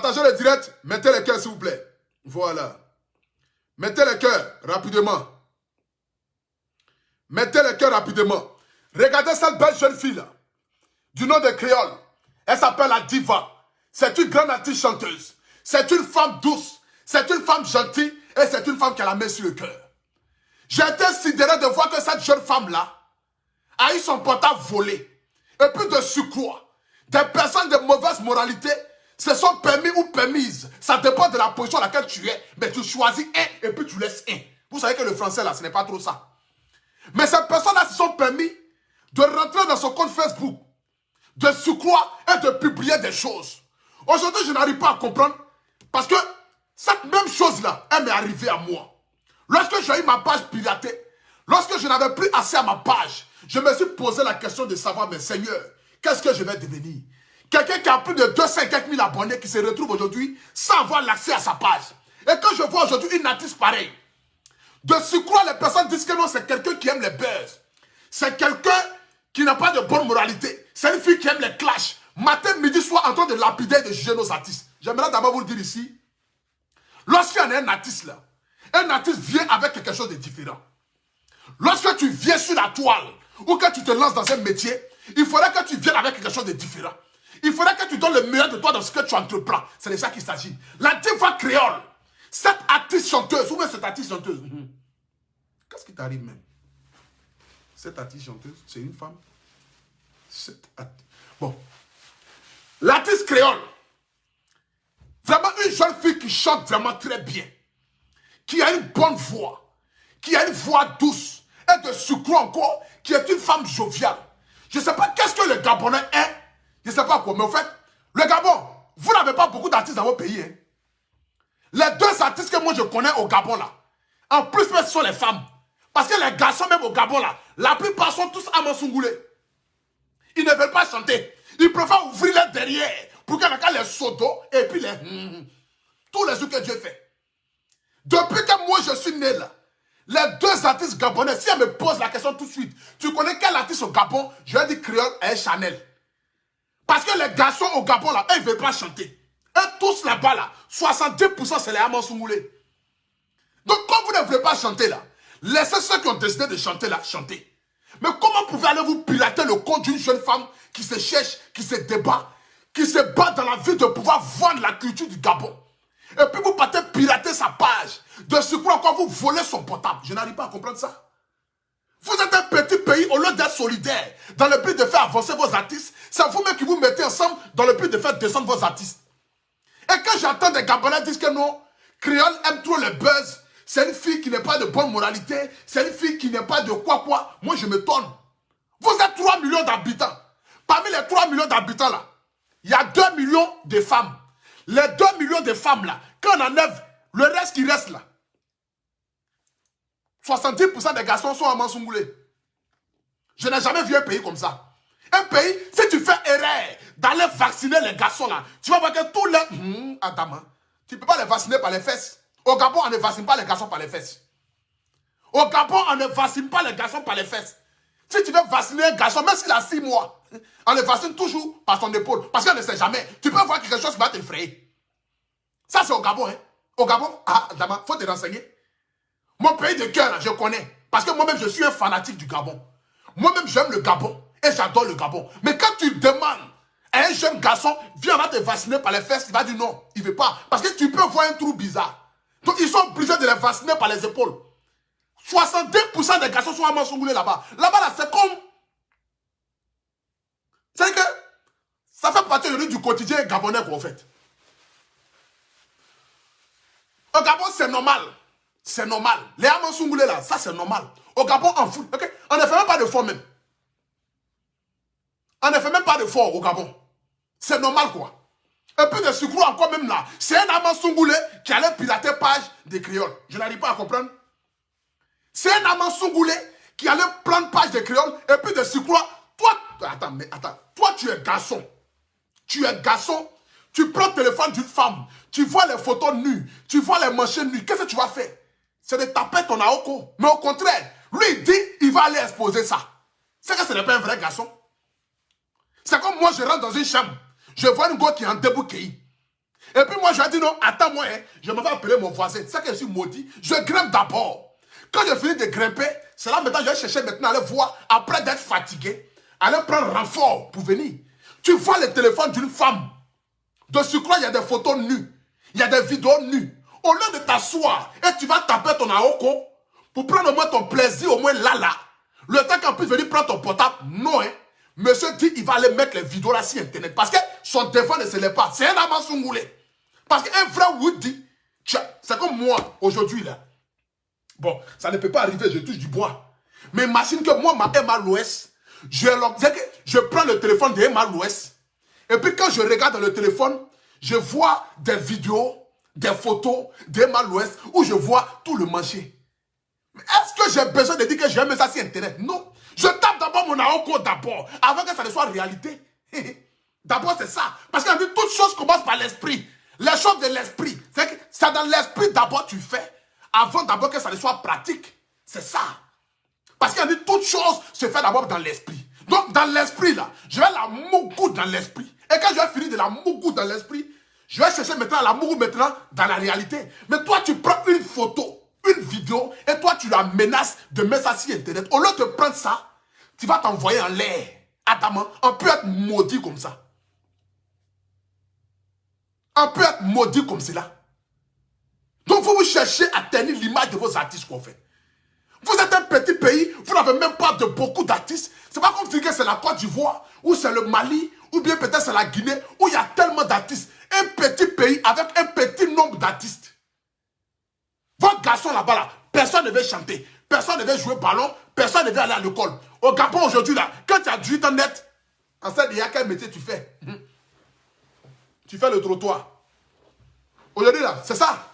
Partagez le direct. Mettez les cœurs, s'il vous plaît. Voilà. Mettez les cœurs rapidement. Mettez les cœurs rapidement. Regardez cette belle jeune fille là. Du nom de Créole. Elle s'appelle la Diva. C'est une grande artiste chanteuse. C'est une femme douce. C'est une femme gentille. Et c'est une femme qui a la main sur le cœur. J'ai été sidéré de voir que cette jeune femme-là a eu son portable volé. Et puis de surcroît, des personnes de mauvaise moralité se sont permis ou permises. Ça dépend de la position à laquelle tu es. Mais tu choisis un et puis tu laisses un. Vous savez que le français là, ce n'est pas trop ça. Mais ces personnes-là se sont permis de rentrer dans son compte Facebook, de surcroît et de publier des choses. Aujourd'hui, je n'arrive pas à comprendre parce que cette même chose-là, elle m'est arrivée à moi. Lorsque j'ai eu ma page piratée, lorsque je n'avais plus accès à ma page, je me suis posé la question de savoir, mais Seigneur, qu'est-ce que je vais devenir? Quelqu'un qui a plus de 200 000 abonnés qui se retrouve aujourd'hui sans avoir l'accès à sa page. Et quand je vois aujourd'hui une artiste pareille, de surcroît, les personnes disent que non, c'est quelqu'un qui aime les buzz. C'est quelqu'un qui n'a pas de bonne moralité. C'est une fille qui aime les clashs. Matin, midi, soir, en train de lapider et de juger nos artistes. J'aimerais d'abord vous le dire ici. Lorsqu'il y a un artiste là, un artiste vient avec quelque chose de différent. Lorsque tu viens sur la toile, ou que tu te lances dans un métier, il faudrait que tu viennes avec quelque chose de différent. Il faudrait que tu donnes le meilleur de toi dans ce que tu entreprends. C'est de ça qu'il s'agit. La Diva Créole, cette artiste chanteuse, ou même cette artiste chanteuse, qu'est-ce qui t'arrive même? Cette artiste chanteuse, c'est une femme. Bon. L'artiste créole, vraiment une jeune fille qui chante vraiment très bien, qui a une bonne voix, qui a une voix douce, et de surcroît encore, qui est une femme joviale. Je ne sais pas qu'est-ce que le Gabonais est, je ne sais pas quoi, mais en fait, le Gabon, vous n'avez pas beaucoup d'artistes dans votre pays. Hein. Les deux artistes que moi je connais au Gabon là, en plus ce sont les femmes. Parce que les garçons même au Gabon là, la plupart sont tous à Mansoungoulé. Ils ne veulent pas chanter. Ils préfèrent ouvrir les derrière pour que les sodos et puis les tous les trucs que Dieu fait. Depuis que moi je suis né là, les deux artistes gabonais, si elle me pose la question tout de suite, tu connais quel artiste au Gabon? Je vais dire Créole et Chanel. Parce que les garçons au Gabon là, ils ne veulent pas chanter. Et tous là-bas là, 70% c'est les Amansoungoulé. Donc comme vous ne voulez pas chanter là, laissez ceux qui ont décidé de chanter là, chanter. Mais comment pouvez-vous pirater le compte d'une jeune femme qui se cherche, qui se débat, qui se bat dans la vie de pouvoir vendre la culture du Gabon? Et puis vous partez pirater sa page. De surcroît encore, vous volez son portable. Je n'arrive pas à comprendre ça. Vous êtes un petit pays, au lieu d'être solidaire, dans le but de faire avancer vos artistes, c'est vous-même qui vous mettez ensemble dans le but de faire descendre vos artistes. Et quand j'entends des Gabonais dire que non, Créole aime trop le buzz, c'est une fille qui n'est pas de bonne moralité, c'est une fille qui n'est pas de quoi, moi je me tonne. Vous êtes 3 millions d'habitants. Parmi les 3 millions d'habitants là, il y a 2 millions de femmes. Les 2 millions de femmes là, quand on enlève le reste qui reste là, 70% des garçons sont à Mansoungoulé. Je n'ai jamais vu un pays comme ça. Un pays, si tu fais erreur d'aller vacciner les garçons là, tu vas voir que tous les... Attends, tu ne peux pas les vacciner par les fesses. Au Gabon, on ne vaccine pas les garçons par les fesses. Au Gabon, on ne vaccine pas les garçons par les fesses. Si tu veux vacciner un garçon, même s'il a 6 mois, on le vaccine toujours par son épaule. Parce qu'on ne sait jamais. Tu peux voir quelque chose qui va t'effrayer. Ça, c'est au Gabon. Hein. Au Gabon, il faut te renseigner. Mon pays de cœur, je connais. Parce que moi-même, je suis un fanatique du Gabon. Moi-même, j'aime le Gabon. Et j'adore le Gabon. Mais quand tu demandes à un jeune garçon, viens, on va te vacciner par les fesses, il va dire non, il ne veut pas. Parce que tu peux voir un trou bizarre. Donc, ils sont obligés de les vacciner par les épaules. 70% des garçons sont à Mansoungoulé là-bas. Là-bas, là, c'est comme... C'est que ça fait partie du quotidien gabonais, quoi, en fait. Au Gabon, c'est normal. C'est normal. Les Amansoungoulé, là, ça, c'est normal. Au Gabon, en fout. Okay? On ne fait même pas de fort, même. On ne fait même pas de fort au Gabon. C'est normal, quoi. Et puis de surcroît, encore même là, c'est un Amansoungoulé qui allait pirater page des créoles. Je n'arrive pas à comprendre. C'est un Amansoungoulé qui allait prendre page des créoles. Et puis de surcroît, toi, attends. Toi, tu es garçon. Tu es garçon. Tu prends le téléphone d'une femme. Tu vois les photos nues. Tu vois les manchettes nues. Qu'est-ce que tu vas faire? C'est de taper ton aoko. Mais au contraire, lui, il dit, il va aller exposer ça. C'est que ce n'est pas un vrai garçon. C'est comme moi, je rentre dans une chambre. Je vois une go qui est en débouquet. Et puis moi, je lui ai dit non, attends-moi, hein, je m'en vais appeler mon voisin. C'est ça que je suis maudit. Je grimpe d'abord. Quand je finis de grimper, c'est là maintenant, je vais chercher maintenant, aller voir, après d'être fatigué, aller prendre renfort pour venir. Tu vois le téléphone d'une femme. De surcroît, il y a des photos nues. Il y a des vidéos nues. Au lieu de t'asseoir et tu vas taper ton aoko pour prendre au moins ton plaisir, au moins là. Le temps qu'on puisse venir prendre ton portable, non, hein. Monsieur dit il va aller mettre les vidéos là sur Internet. Parce que son téléphone ne se lève pas. C'est un amant sungoulé. Parce qu'un vrai Woody, c'est comme moi, aujourd'hui là. Bon, ça ne peut pas arriver, je touche du bois. Mais imagine que moi, ma MALOS, je prends le téléphone de MALOS. Et puis quand je regarde dans le téléphone, je vois des vidéos, des photos de MALOS où je vois tout le manger. Est-ce que j'ai besoin de dire que j'aime ça sur Internet? Non. Je tape d'abord mon aoko d'abord, avant que ça ne soit réalité. D'abord, c'est ça. Parce qu'il y a dit, toutes choses commencent par l'esprit. Les choses de l'esprit. C'est dans l'esprit d'abord tu fais, avant d'abord que ça ne soit pratique. C'est ça. Parce qu'il y a dit, toutes choses se font d'abord dans l'esprit. Donc, dans l'esprit, là, je vais la mougou dans l'esprit. Et quand je vais finir de la mougou dans l'esprit, je vais chercher maintenant la mougou maintenant dans la réalité. Mais toi, tu prends une photo, une vidéo, et toi, tu la menaces de mettre ça sur Internet. Au lieu de prendre ça, tu vas t'envoyer en l'air. Attends, on peut être maudit comme ça. On peut être maudit comme cela. Donc, vous cherchez à tenir l'image de vos artistes qu'on fait. Vous êtes un petit pays, vous n'avez même pas de beaucoup d'artistes. C'est pas comme si c'est la Côte d'Ivoire, ou c'est le Mali, ou bien peut-être c'est la Guinée, où il y a tellement d'artistes. Un petit pays avec un petit nombre d'artistes. Vos garçons là-bas, là, personne ne veut chanter, personne ne veut jouer ballon, personne ne veut aller à l'école. Au Gabon aujourd'hui, là, quand tu as 18 ans net, en fait, il y a quel métier tu fais? Tu fais le trottoir. Aujourd'hui, là, c'est ça.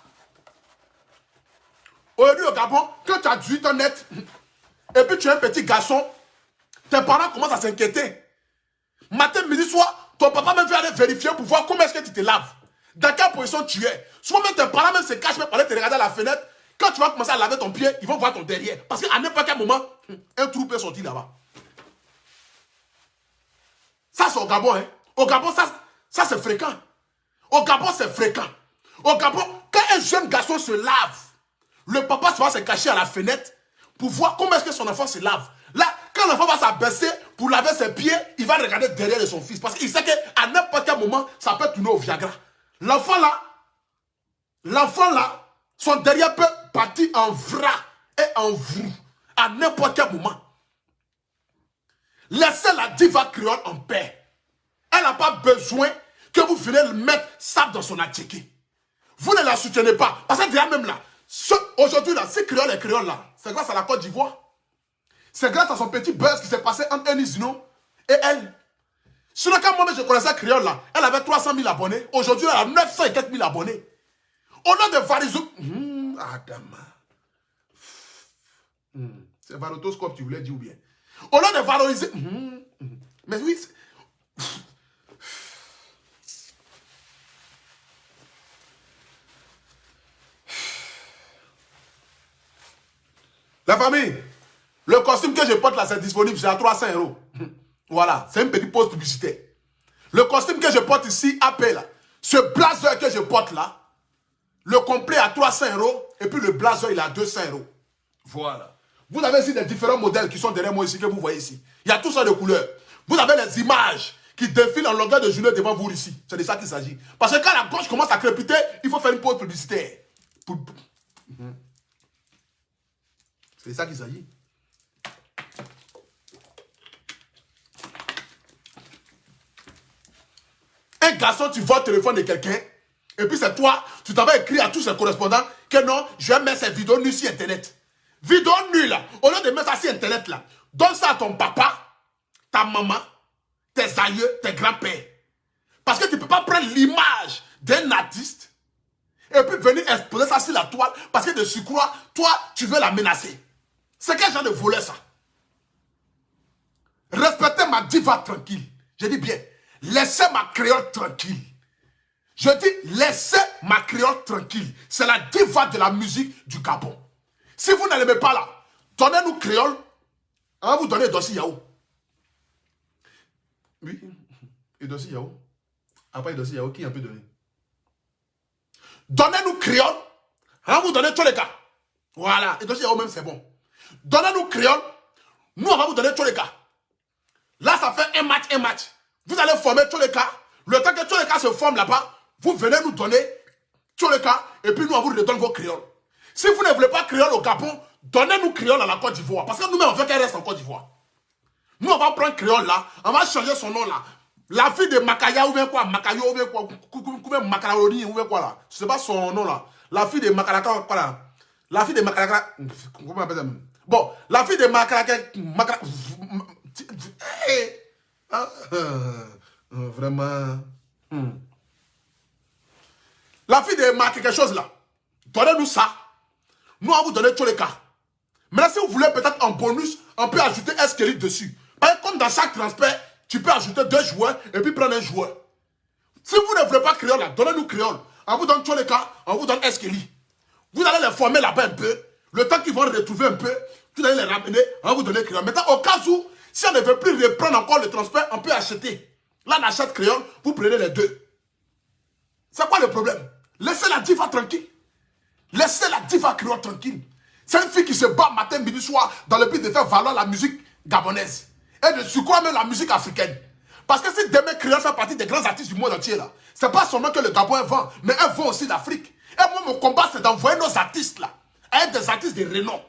Aujourd'hui, au Gabon, quand tu as 18 ans net, et puis tu es un petit garçon, tes parents commencent à s'inquiéter. Matin, midi, soir, ton papa même veut aller vérifier pour voir comment est-ce que tu te laves. Dans quelle position tu es. Souvent même tes parents même se cachent même pour aller te regarder à la fenêtre. Quand tu vas commencer à laver ton pied, ils vont voir ton derrière. Parce qu'à n'importe quel moment, un trou peut sortir là-bas. Ça, c'est au Gabon, hein. Au Gabon, ça c'est fréquent. Au Gabon, c'est fréquent. Au Gabon, quand un jeune garçon se lave, le papa va se cacher à la fenêtre pour voir comment est-ce que son enfant se lave. Là, quand l'enfant va s'abaisser pour laver ses pieds, il va regarder derrière de son fils. Parce qu'il sait qu'à n'importe quel moment, ça peut tourner au Viagra. L'enfant là, son derrière peut partir en vrac et en vrou à n'importe quel moment. Laissez la diva créole en paix. Elle n'a pas besoin que vous veniez mettre ça dans son attiqué. Vous ne la soutenez pas. Parce que déjà même là, aujourd'hui là, ces créoles et créoles là, c'est grâce à la Côte d'Ivoire. C'est grâce à son petit buzz qui s'est passé entre Enizino et elle. Sinon, quand moi je connaissais créole là, elle avait 300 000 abonnés. Aujourd'hui, elle a 900 et quelques mille abonnés. Au nom de Varizou. Adama. C'est varotoscope, tu voulais dire ou bien. Au lieu de valoriser. Mais oui. La famille, le costume que je porte là, c'est disponible, c'est à 300 €. Voilà, c'est une petite pause publicitaire. Le costume que je porte ici, AP là, ce blazer que je porte là, le complet à 300 € et puis le blazer il est à 200 €. Voilà. Vous avez ici des différents modèles qui sont derrière moi ici, que vous voyez ici. Il y a tout ça de couleurs. Vous avez les images qui défilent en longueur de journée devant vous ici. C'est de ça qu'il s'agit. Parce que quand la gauche commence à crépiter, il faut faire une pause publicitaire. C'est de ça qu'il s'agit. Un garçon, tu vois le téléphone de quelqu'un, et puis c'est toi, tu t'avais écrit à tous ses correspondants que non, je vais mettre ces vidéos nues sur Internet. Vidéos nues là, au lieu de mettre ça sur Internet là, donne ça à ton papa, ta maman, tes aïeux, tes grands-pères. Parce que tu ne peux pas prendre l'image d'un artiste et puis venir exposer ça sur la toile parce que de surcroît, toi, tu veux la menacer. C'est quel genre de voler ça? Respectez ma diva tranquille. Je dis bien, laissez ma créole tranquille. Je dis, laissez ma créole tranquille. C'est la diva de la musique du Gabon. Si vous ne l'aimez pas là, donnez-nous créole. On va vous donner Dossi Yao. Oui, et Dossi Yao. Après Dossi Yao, qui en peut donner? Donnez-nous créole, on va vous donner tous les cas. Voilà, et donc oh, même c'est bon. Donnez-nous créole, nous on va vous donner tous les cas. Là, ça fait un match. Vous allez former tous les cas. Le temps que tous les cas se forment là-bas, vous venez nous donner tous les cas, et puis nous on vous redonne vos créoles. Si vous ne voulez pas créole au Gabon, donnez-nous créole à la Côte d'Ivoire, parce que nous-mêmes on veut qu'elle reste en Côte d'Ivoire. Nous on va prendre créole là, on va changer son nom là. La fille de Makaya ou bien quoi, Makayo ou bien quoi, Makaroni ou bien quoi là. Je sais pas son nom là. La fille de Makaraka, quoi là. La fille de Makaraka, comment on appelle ça même? Bon, la fille de Makaraka, vraiment. La fille de Makaraka, quelque chose là. Donnez-nous ça. Nous, on va vous donner tous les cas. Maintenant, si vous voulez peut-être en bonus, on peut ajouter un squelette dessus. Parce que comme dans chaque transfert, tu peux ajouter 2 joueurs et puis prendre un joueur. Si vous ne voulez pas créole là, donnez-nous créole. On vous donne tous les cas, on vous donne un squelette. Vous allez les former là-bas un peu. Le temps qu'ils vont retrouver un peu, vous allez les ramener, on va vous donner créole. Maintenant, au cas où, si on ne veut plus reprendre encore le transfert, on peut acheter. Là, on achète créole, vous prenez les deux. C'est quoi le problème? Laissez la diva tranquille. Laissez la diva créole tranquille. C'est une fille qui se bat matin, midi, soir dans le but de faire valoir la musique gabonaise. Et de surcroît même la musique africaine. Parce que si demain créole fait partie des grands artistes du monde entier là, c'est pas seulement que le Gabon vend, mais elles vont aussi l'Afrique. Et moi mon combat c'est d'envoyer nos artistes là, à être des artistes de renom.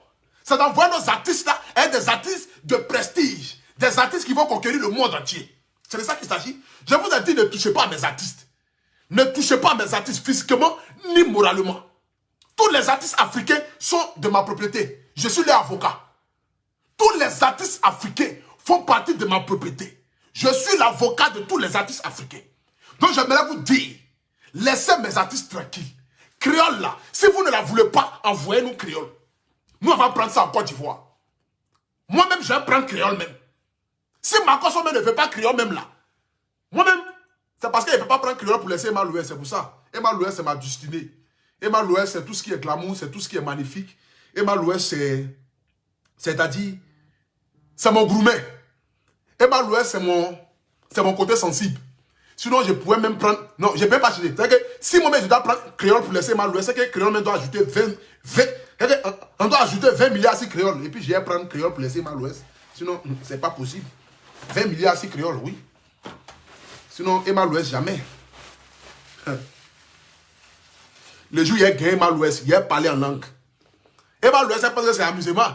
C'est d'envoyer nos artistes là, à être des artistes de prestige. Des artistes qui vont conquérir le monde entier. C'est de ça qu'il s'agit. Je vous ai dit, ne touchez pas à mes artistes. Ne touchez pas à mes artistes physiquement ni moralement. Tous les artistes africains sont de ma propriété. Je suis leur avocat. Tous les artistes africains font partie de ma propriété. Je suis l'avocat de tous les artistes africains. Donc j'aimerais vous dire, laissez mes artistes tranquilles. Créole là, si vous ne la voulez pas, envoyez-nous créole. Nous on va prendre ça en Côte d'Ivoire. Moi-même je vais prendre créole même. Si Marcos ne veut pas créole même là, moi-même, c'est parce qu'il ne peut pas prendre créole pour laisser Emma Louès, c'est pour ça. Emma Louès c'est ma destinée. Emma Louès c'est tout ce qui est glamour, c'est tout ce qui est magnifique. Emma Louès c'est-à-dire, c'est mon gourmet. Emma Louès c'est mon côté sensible. Sinon, je pourrais même prendre... Non, je ne peux pas acheter. C'est-à-dire que si moi-même je dois prendre créole pour laisser Emma Louès, c'est que créole même doit ajouter 20... on doit ajouter 20 milliards si créole. Et puis je vais prendre créole pour laisser Emma Louès. Sinon, c'est pas possible. 20 milliards si créole, oui. Sinon, Emma Louès, jamais. Le jour où il a gagné Emma Louès, il a parlé en langue. Emma Louès, c'est parce que c'est amusement.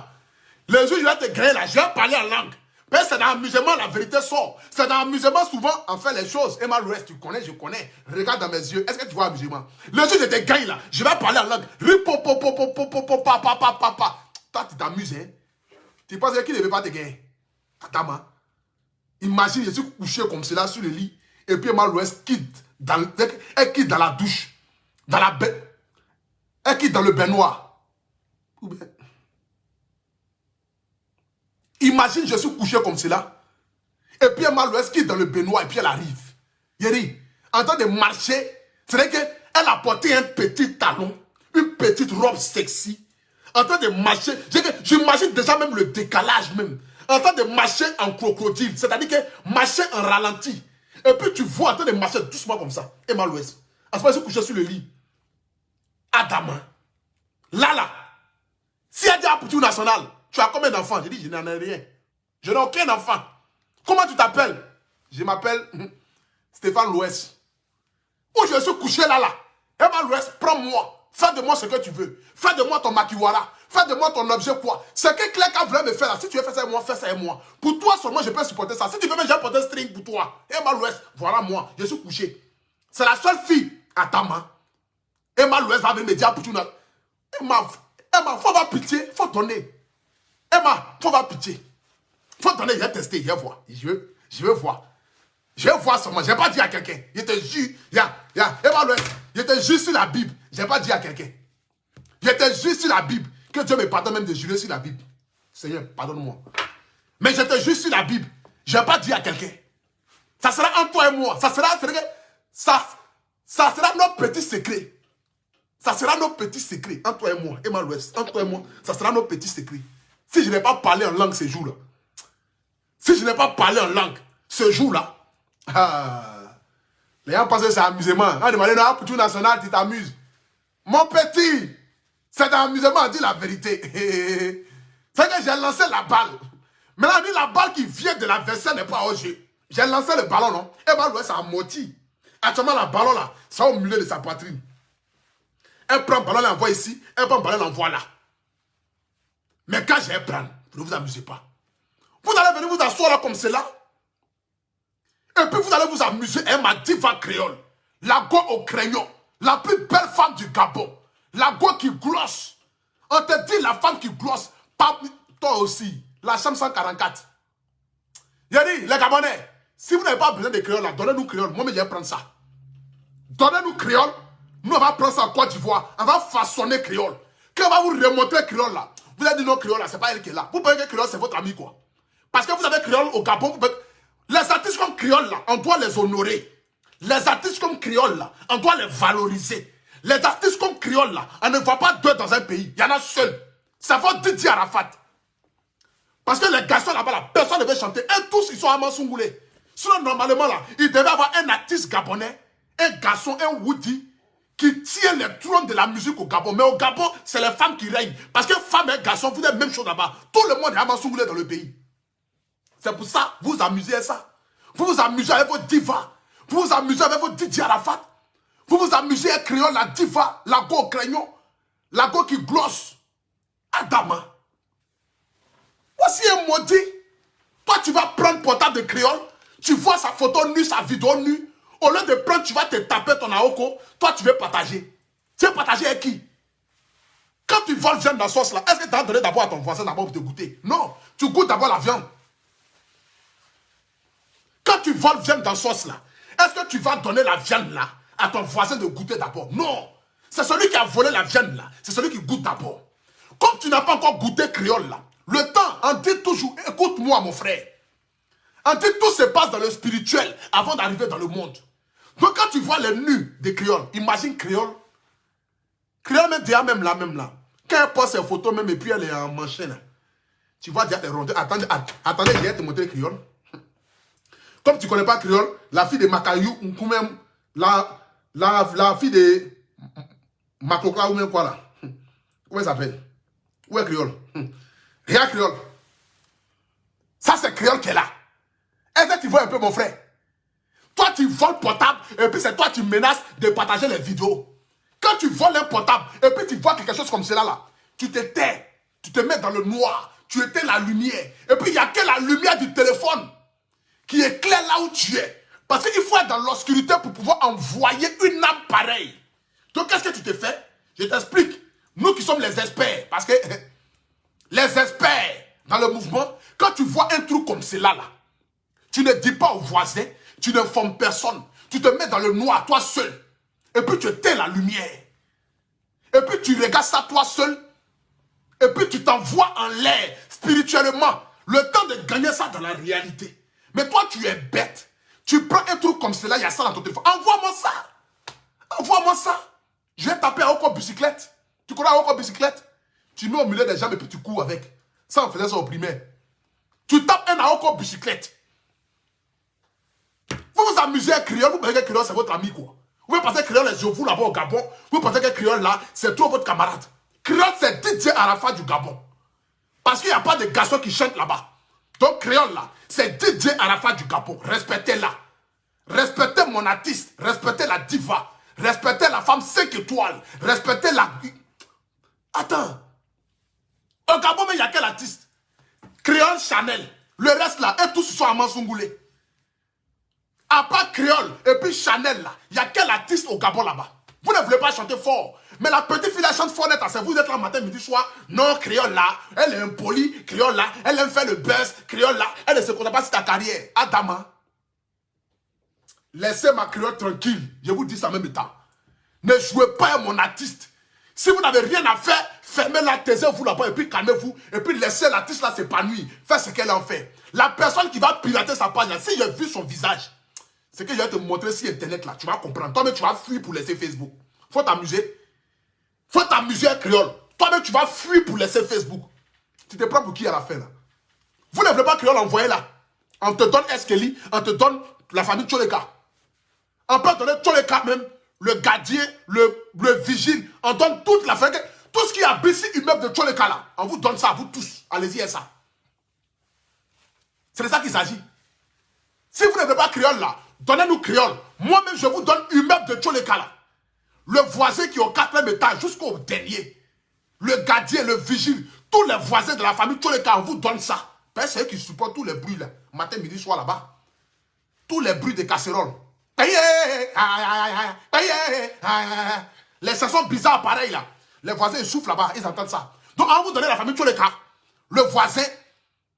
Le jour où il a te gagné là, je vais parler en langue. Mais c'est dans l'amusement, la vérité sort. C'est dans l'amusement, souvent, on fait les choses. Emma Louès, tu connais, je connais. Regarde dans mes yeux. Est-ce que tu vois l'amusement? Le jour où je te gagne là, je vais parler en langue. Toi, tu t'amuses, hein? Tu penses qu'il ne veut pas te gagner? Attends, imagine, je suis couché comme cela sur le lit. Et puis Emma Louès quitte elle quitte dans la douche. Elle quitte dans le baignoire. Imagine, je suis couché comme cela. Et puis Emma Louès quitte dans le baignoire et puis elle arrive. Yeri, en train de marcher, c'est-à-dire qu'elle a porté un petit talon, une petite robe sexy. En train de marcher, j'imagine déjà même le décalage même. En train de marcher en crocodile, c'est-à-dire que marcher en ralenti. Et puis tu vois en train de marcher doucement comme ça. Emma Louès. À ce moment, elle s'est couchée sur le lit. Adama. Là. Si elle dit à Poutou National, tu as combien d'enfants? J'ai dit, je n'en ai rien. Je n'ai aucun enfant. Comment tu t'appelles? Je m'appelle Stéphane Louès. Où je suis couché là. Emma Louès, prends-moi. Fais de moi ce que tu veux. Fais de moi ton makiwara. Fais de moi ton objet quoi. Ce que Cléka voulait me faire là. Si tu veux faire ça avec moi, fais ça avec moi. Pour toi seulement, je peux supporter ça. Si tu veux même, j'ai porté un string pour toi. Emma Louès, voilà moi. Je suis couché. C'est la seule fille à Tama. Emma Louès va venir me dire pour tout. Emma, faut avoir pitié. Faut donner. Emma, faut avoir pitié. Faut donner, je vais tester, je vais voir. Je vais voir. Je vais voir seulement. Je n'ai pas dit à quelqu'un. Je te jure. Emma Louès, je te jure sur la Bible. Je n'ai pas dit à quelqu'un. Je te jure sur la Bible. Que Dieu me pardonne même de jurer sur la Bible. Seigneur, pardonne-moi. Mais je te jure sur la Bible. Je n'ai pas dit à quelqu'un. Ça sera entre toi et moi. Ça sera nos petits secrets. Ça sera nos petits secrets. Entre toi et moi. Emma Louès. Entre toi et moi. Ça sera nos petits secrets. Si je n'ai pas parlé en langue ce jour-là. Si je n'ai pas parlé en langue ce jour-là. Les gens pensent que c'est amusement. On demande, non, pour tout national, tu t'amuses. Mon petit, c'est dans l'amusement, on dit la vérité. C'est que j'ai lancé la balle. Maintenant, on dit la balle qui vient de l'adversaire n'est pas au jeu. J'ai lancé le ballon, non? Et bah, ça a moti. Actuellement, le ballon là, c'est au milieu de sa poitrine. Elle prend le ballon, elle l'envoie ici. Elle prend le ballon, elle l'envoie là. Mais quand je vais prendre, vous ne vous amusez pas. Vous allez venir vous asseoir là comme cela. Et puis vous allez vous amuser. Elle m'a dit va créole. La go au crayon. La plus belle femme du Gabon. La go qui glosse. On te dit la femme qui glosse. Pas toi aussi. La chambre 144. Il a dit, les Gabonais, si vous n'avez pas besoin de créole là, donnez-nous créole. Moi, je vais prendre ça. Donnez-nous créole. Nous, on va prendre ça en Côte d'Ivoire. On va façonner créole. Quand on va vous remontrer créole là, vous allez dire non, créole là, c'est pas elle qui est là. Vous pensez que créole, c'est votre ami quoi. Parce que vous avez créole au Gabon. Les artistes comme créole là, on doit les honorer. Les artistes comme créole là, on doit les valoriser. Les artistes comme créole là, on ne voit pas deux dans un pays. Il y en a seul. Ça va Didier Arafat. Parce que les garçons là-bas, là, personne ne veut chanter. Et tous, ils sont à Mansoungoulé. Sinon, normalement, là, il devait avoir un artiste gabonais, un garçon, un Woody, qui tient le trône de la musique au Gabon. Mais au Gabon, c'est les femmes qui règnent. Parce que femmes et garçons, vous êtes la même chose là-bas. Tout le monde est à Mansoungoulé dans le pays. C'est pour ça, vous vous amusez à ça. Vous vous amusez avec vos divas. Vous vous amusez avec vos Didier Arafat. Vous vous amusez à créer la diva, la go au crayon, la go qui glosse. Adama. Voici un maudit. Toi, tu vas prendre portable de créole. Tu vois sa photo nue, sa vidéo nue. Au lieu de prendre, tu vas te taper ton aoko. Toi, tu veux partager. Tu veux partager avec qui? Quand tu voles viande dans la sauce là, est-ce que tu as donné d'abord à ton voisin d'abord pour te goûter? Non. Tu goûtes d'abord la viande. Quand tu voles viande dans la sauce là, est-ce que tu vas donner la viande là à ton voisin de goûter d'abord? Non. C'est celui qui a volé la viande là. C'est celui qui goûte d'abord. Comme tu n'as pas encore goûté créole là, le temps, on dit toujours, écoute-moi mon frère. On dit tout se passe dans le spirituel avant d'arriver dans le monde. Donc quand tu vois les nus des créoles, imagine créole. Créole même déjà même là. Quand elle poste ses photos même et puis elle est en manchette là. Tu vois déjà les rondeurs. Attendez, je vais te montrer créole. Comme tu ne connais pas créole, la fille de Makayou, ou même la fille de Makokla ou même quoi là. Comment elle s'appelle? Où est créole? Rien créole. Ça c'est créole qui est là. Est-ce que tu vois un peu mon frère? Toi tu voles portable et puis c'est toi qui menaces de partager les vidéos. Quand tu voles un portable et puis tu vois quelque chose comme cela là, tu te tais, tu te mets dans le noir, tu éteins la lumière. Et puis il n'y a que la lumière du téléphone qui éclaire là où tu es. Parce qu'il faut être dans l'obscurité pour pouvoir envoyer une âme pareille. Donc qu'est-ce que tu te fais? Je t'explique. Nous qui sommes les experts, parce que les experts dans le mouvement, quand tu vois un truc comme cela là, tu ne dis pas aux voisins, tu n'informes personne. Tu te mets dans le noir, toi seul. Et puis tu éteins la lumière. Et puis tu regardes ça toi seul. Et puis tu t'envoies en l'air, spirituellement. Le temps de gagner ça dans la réalité. Mais toi tu es bête. Tu prends un truc comme cela, il y a ça dans ton téléphone. Envoie-moi ça. Envoie-moi ça. Je vais taper à Oko bicyclette. Tu connais Oko bicyclette? Tu mets au milieu des jambes et puis tu cours avec. Ça on faisait ça au primaire. Tu tapes un Aoko bicyclette. Vous vous amusez à créole, vous pensez que créole c'est votre ami quoi. Vous pensez que créole est vous là-bas au Gabon. Vous pensez que créole là c'est trop votre camarade. Créole c'est Didier Arafat du Gabon. Parce qu'il n'y a pas de garçons qui chantent là-bas. Donc créole là c'est Didier Arafat du Gabon. Respectez-la. Respectez mon artiste. Respectez la diva. Respectez la femme 5 étoiles. Respectez la... Attends. Au Gabon mais il n'y a quel artiste? Créole Chanel. Le reste là, et tous sont à Mansoungoulé. À part Créole et puis Chanel là, il y a quel artiste au Gabon là-bas? Vous ne voulez pas chanter fort. Mais la petite fille, elle chante fort net. Vous êtes là matin, midi, soir. Non, Créole là, elle est impolie. Créole là, elle aime faire le buzz. Créole là, elle ne se concentre pas sur ta carrière. Adama, laissez ma Créole tranquille. Je vous dis ça en même temps. Ne jouez pas à mon artiste. Si vous n'avez rien à faire, fermez-la, taisez-vous là-bas et puis calmez-vous. Et puis laissez l'artiste là s'épanouir. Faire ce qu'elle en fait. La personne qui va pirater sa page là, si j'ai vu son visage, c'est que je vais te montrer sur internet là, tu vas comprendre. Toi-même, tu vas fuir pour laisser Facebook. Faut t'amuser. Faut t'amuser à créole. Toi-même, tu vas fuir pour laisser Facebook. Tu te prends pour qui à la fin là? Vous ne voulez pas créole, envoyez là. On te donne Eskeli, on te donne la famille Tcholeka. On peut donner Tcholeka même, le gardien, le vigile, on donne toute la fin. Tout ce qui a ici, immeuble de Tcholekala, on vous donne ça, vous tous. Allez-y, et ça. C'est de ça qu'il s'agit. Si vous n'avez pas créole là, donnez-nous créole. Moi-même, je vous donne immeuble de Tcholekala. Le voisin qui est au 4e étage jusqu'au dernier. Le gardien, le vigile, tous les voisins de la famille Tcholekala, on vous donne ça. C'est eux qui supportent tous les bruits là. Matin, midi, soir là-bas. Tous les bruits des casseroles. Les chansons bizarres pareilles là. Les voisins ils soufflent là-bas, ils entendent ça. Donc on va vous donner la famille Tcholekala, le voisin,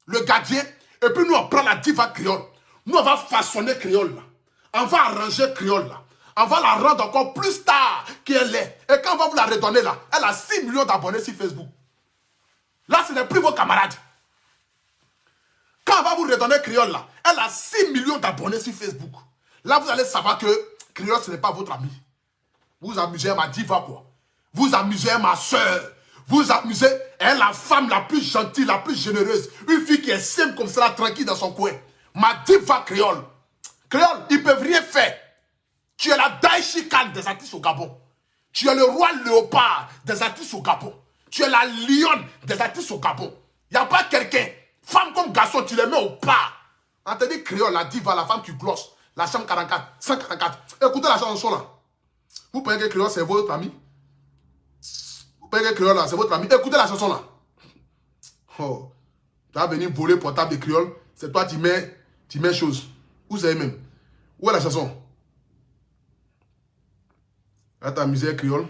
le gardien, et puis nous on prend la diva créole. Nous on va façonner créole là. On va arranger créole là. On va la rendre encore plus star qu'elle est. Et quand on va vous la redonner là, elle a 6 millions d'abonnés sur Facebook. Là ce n'est plus vos camarades. Quand on va vous redonner créole là, elle a 6 millions d'abonnés sur Facebook. Là vous allez savoir que créole ce n'est pas votre ami. Vous amusez à ma diva quoi. Vous amusez à ma soeur. Vous amusez, elle est la femme la plus gentille, la plus généreuse. Une fille qui est simple comme ça, tranquille dans son coin. Ma diva créole. Créole, ils ne peuvent rien faire. Tu es la Daichi Khan des artistes au Gabon. Tu es le roi léopard des artistes au Gabon. Tu es la lionne des artistes au Gabon. Il n'y a pas quelqu'un, femme comme garçon, tu les mets au pas. On te dit créole, la diva, la femme qui glosse. La chambre 44, 144. Écoutez la chanson là. Vous pensez que créole, c'est votre ami? Vous pensez que créole là, c'est votre ami? Écoutez la chanson là. Oh. Tu vas venir voler portable de créole. C'est toi qui mets chose. Où c'est même? Où est la chanson? Là, ta misère créole.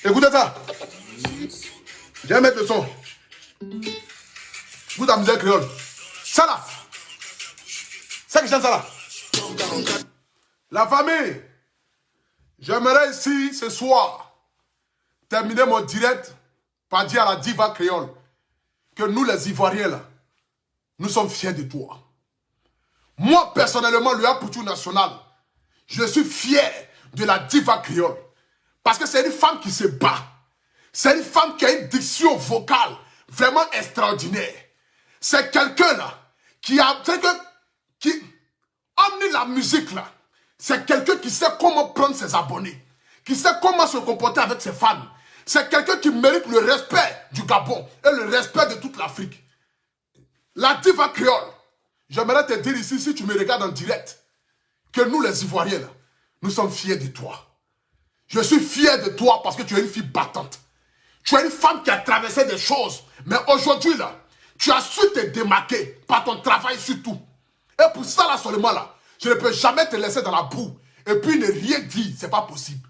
Écoutez ça. Je vais mettre le son. Vous ta misère créole. Ça là. Ça qui chante ça là. La famille. J'aimerais ici, ce soir, terminer mon direct par dire à la diva créole que nous les Ivoiriens là, nous sommes fiers de toi. Moi, personnellement, le Apoutou National, je suis fier de la diva créole. Parce que c'est une femme qui se bat. C'est une femme qui a une diction vocale vraiment extraordinaire. C'est quelqu'un là, qui emmène la musique là. C'est quelqu'un qui sait comment prendre ses abonnés. Qui sait comment se comporter avec ses fans. C'est quelqu'un qui mérite le respect du Gabon et le respect de toute l'Afrique. La diva créole, j'aimerais te dire ici, si tu me regardes en direct, que nous les Ivoiriens, là, nous sommes fiers de toi. Je suis fier de toi parce que tu es une fille battante. Tu es une femme qui a traversé des choses. Mais aujourd'hui, là, tu as su te démarquer par ton travail surtout. Et pour ça, là, seulement, là, je ne peux jamais te laisser dans la boue. Et puis ne rien dire, c'est pas possible.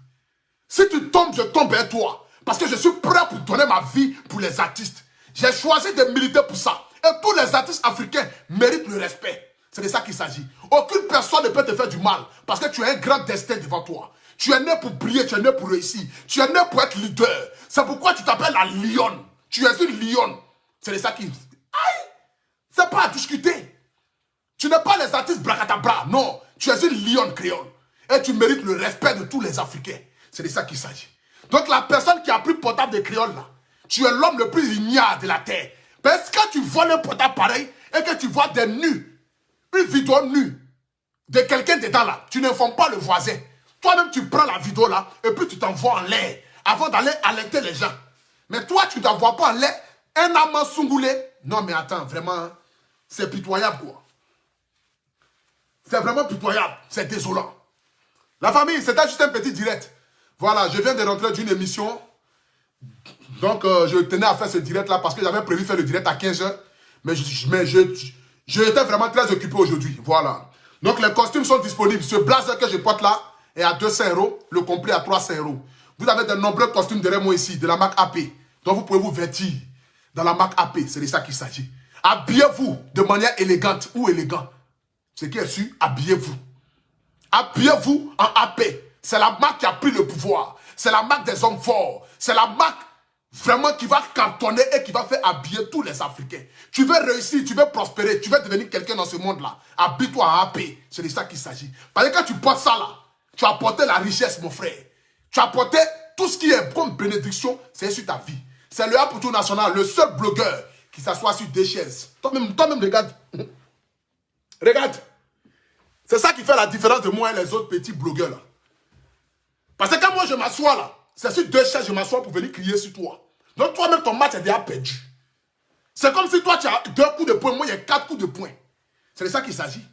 Si tu tombes, je tombe avec toi. Parce que je suis prêt pour donner ma vie pour les artistes. J'ai choisi de militer pour ça. Et tous les artistes africains méritent le respect. C'est de ça qu'il s'agit. Aucune personne ne peut te faire du mal. Parce que tu as un grand destin devant toi. Tu es né pour briller, tu es né pour réussir. Tu es né pour être leader. C'est pourquoi tu t'appelles la lionne. Tu es une lionne. C'est de ça qu'il... Aïe! C'est pas à discuter. Tu n'es pas les artistes bracadabra. Non. Tu es une lionne créole. Et tu mérites le respect de tous les Africains. C'est de ça qu'il s'agit. Donc la personne qui a pris portable de créole là, tu es l'homme le plus ignare de la terre. Parce que quand tu vois un portable pareil et que tu vois des nus, une vidéo nue de quelqu'un dedans là, tu n'informes pas le voisin. Toi-même tu prends la vidéo là et puis tu t'envoies en l'air avant d'aller alerter les gens. Mais toi tu ne t'envoies pas en l'air un amant sungoulé. Non mais attends, vraiment, c'est pitoyable quoi. C'est vraiment pitoyable, c'est désolant. La famille, c'était juste un petit direct. Voilà, je viens de rentrer d'une émission. Donc, je tenais à faire ce direct-là parce que j'avais prévu faire le direct à 15 h. Mais j'étais vraiment très occupé aujourd'hui. Voilà. Donc, les costumes sont disponibles. Ce blazer que je porte là est à 200 €. Le complet à 300 €. Vous avez de nombreux costumes derrière moi ici, de la marque AP. Donc, vous pouvez vous vêtir dans la marque AP. C'est de ça qu'il s'agit. Habillez-vous de manière élégante ou élégant. Ce qui est sûr, habillez-vous. Habillez-vous en AP. C'est la marque qui a pris le pouvoir. C'est la marque des hommes forts. C'est la marque vraiment qui va cantonner et qui va faire habiller tous les Africains. Tu veux réussir, tu veux prospérer, tu veux devenir quelqu'un dans ce monde-là. Habille-toi en AP. C'est de ça qu'il s'agit. Parce que quand tu portes ça là, tu as apporté la richesse, mon frère. Tu as apporté tout ce qui est comme bénédiction, c'est sur ta vie. C'est le Apoutou National, le seul blogueur qui s'assoit sur deux chaises. Toi-même, regarde. Regarde. C'est ça qui fait la différence de moi et les autres petits blogueurs là. Parce que quand moi je m'assois là, c'est sur deux chaises, je m'assois pour venir crier sur toi. Donc toi-même, ton match est déjà perdu. C'est comme si toi tu as 2 coups de poing, moi il y a 4 coups de poing. C'est de ça qu'il s'agit.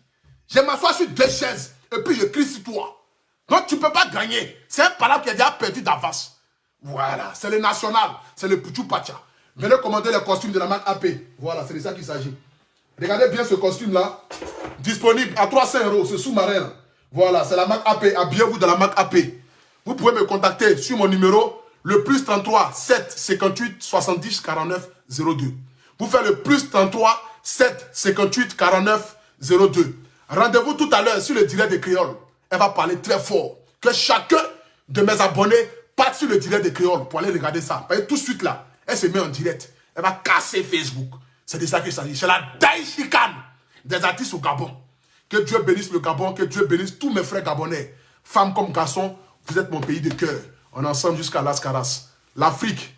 Je m'assois sur 2 chaises et puis je crie sur toi. Donc tu ne peux pas gagner. C'est un palabre qui est déjà perdu d'avance. Voilà, c'est le national, c'est le Puchu Pacha. Venez commander les costumes de la marque AP. Voilà, c'est de ça qu'il s'agit. Regardez bien ce costume-là. Disponible à 300 €, ce sous-marin. Voilà, c'est la marque AP. Habillez-vous de la marque AP. Vous pouvez me contacter sur mon numéro, le plus 33 7 58 70 49 02. Vous faites le plus 33 7 58 49 02. Rendez-vous tout à l'heure sur le direct de Créole. Elle va parler très fort. Que chacun de mes abonnés parte sur le direct de Créole pour aller regarder ça. Parce que tout de suite là, elle se met en direct. Elle va casser Facebook. C'est de ça qu'il s'agit. C'est la daïchicane des artistes au Gabon. Que Dieu bénisse le Gabon, que Dieu bénisse tous mes frères gabonais. Femmes comme garçons, vous êtes mon pays de cœur. On est ensemble jusqu'à Las Caras. L'Afrique,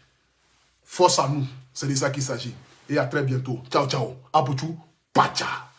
force à nous. C'est de ça qu'il s'agit. Et à très bientôt. Ciao, ciao. Abutu, Pacha.